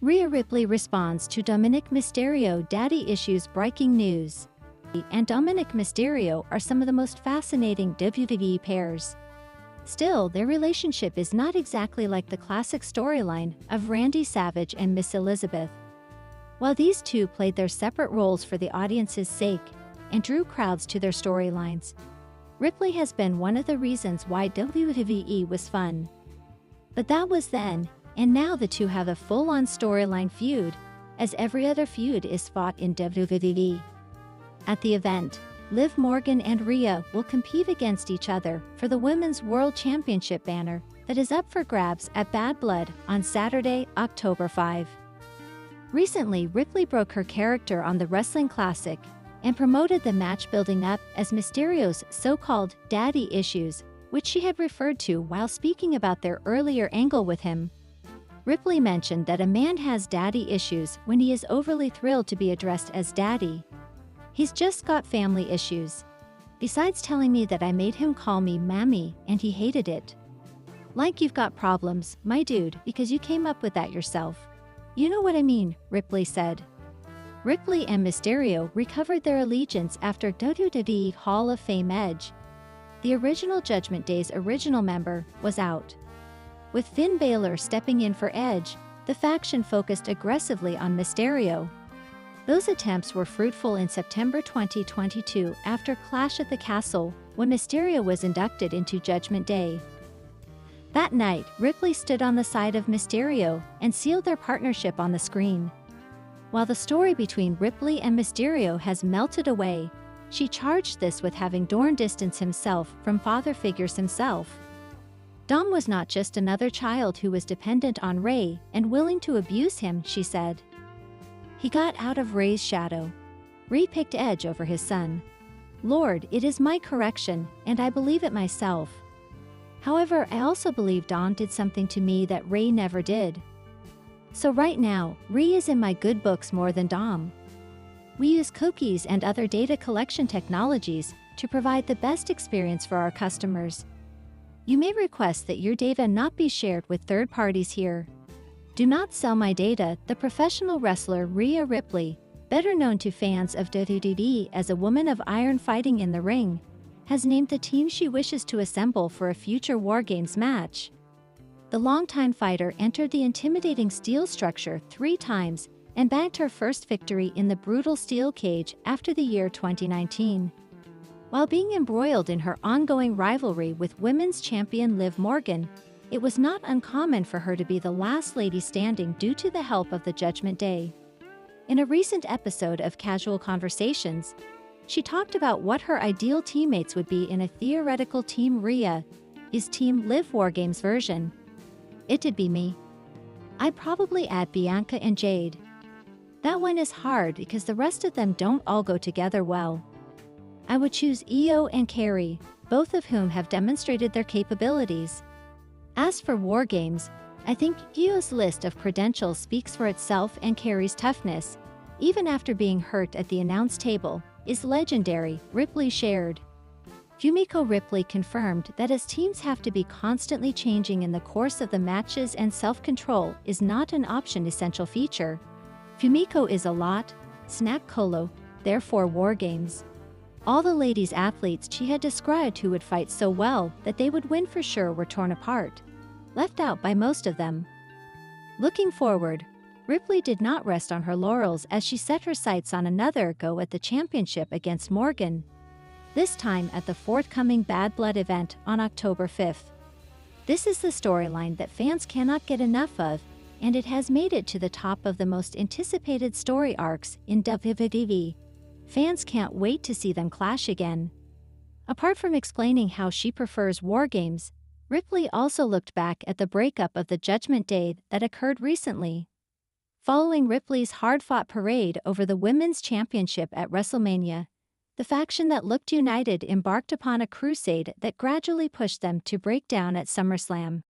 Rhea Ripley responds to Dominik Mysterio daddy issues. Breaking news. And Dominik Mysterio are some of the most fascinating WWE pairs. Still, their relationship is not exactly like the classic storyline of Randy Savage and Miss Elizabeth. While these two played their separate roles for the audience's sake and drew crowds to their storylines, Ripley has been one of the reasons why WWE was fun. But that was then, and now the two have a full-on storyline feud, as every other feud is fought in WWE. At the event, Liv Morgan and Rhea will compete against each other for the Women's World Championship banner that is up for grabs at Bad Blood on Saturday, October 5. Recently, Ripley broke her character on the Wrestling Classic and promoted the match building up as Mysterio's so-called daddy issues, which she had referred to while speaking about their earlier angle with him. Ripley mentioned that a man has daddy issues when he is overly thrilled to be addressed as daddy. He's just got family issues. Besides telling me that I made him call me Mammy and he hated it. Like you've got problems, my dude, because you came up with that yourself. You know what I mean, Ripley said. Ripley and Mysterio recovered their allegiance after WWE Hall of Fame Edge. The original Judgment Day's original member was out. With Finn Balor stepping in for Edge, the faction focused aggressively on Mysterio. Those attempts were fruitful in September 2022 after Clash at the Castle, when Mysterio was inducted into Judgment Day. That night, Ripley stood on the side of Mysterio and sealed their partnership on the screen. While the story between Ripley and Mysterio has melted away, she charged this with having Dorn distance himself from father figures himself. Dom was not just another child who was dependent on Ray and willing to abuse him, she said. He got out of Ray's shadow. Ray picked Edge over his son. Lord, it is my correction, and I believe it myself. However, I also believe Dom did something to me that Ray never did. So right now, Ray is in my good books more than Dom. We use cookies and other data collection technologies to provide the best experience for our customers. You may request that your data not be shared with third parties here. Do not sell my data. The professional wrestler Rhea Ripley, better known to fans of WWE as a woman of iron fighting in the ring, has named the team she wishes to assemble for a future War Games match. The longtime fighter entered the intimidating steel structure 3 times and bagged her first victory in the brutal steel cage after the year 2019. While being embroiled in her ongoing rivalry with women's champion Liv Morgan, it was not uncommon for her to be the last lady standing due to the help of the Judgment Day. In a recent episode of Casual Conversations, she talked about what her ideal teammates would be in a theoretical Team Rhea is Team Liv War Games version. It'd be me. I'd probably add Bianca and Jade. That one is hard because the rest of them don't all go together well. I would choose Io and Carrie, both of whom have demonstrated their capabilities. As for War Games, I think Io's list of credentials speaks for itself, and Carrie's toughness, even after being hurt at the announce table, is legendary, Ripley shared. Fumiko Ripley confirmed that as teams have to be constantly changing in the course of the matches and self-control is not an option essential feature. Fumiko is a lot, snack Colo, therefore War Games. All the ladies athletes she had described who would fight so well that they would win for sure were torn apart, left out by most of them. Looking forward, Ripley did not rest on her laurels as she set her sights on another go at the championship against Morgan, this time at the forthcoming Bad Blood event on October 5th. This is the storyline that fans cannot get enough of, and it has made it to the top of the most anticipated story arcs in WWE. Fans can't wait to see them clash again. Apart from explaining how she prefers War Games, Ripley also looked back at the breakup of the Judgment Day that occurred recently. Following Ripley's hard-fought parade over the Women's Championship at WrestleMania, the faction that looked united embarked upon a crusade that gradually pushed them to break down at SummerSlam.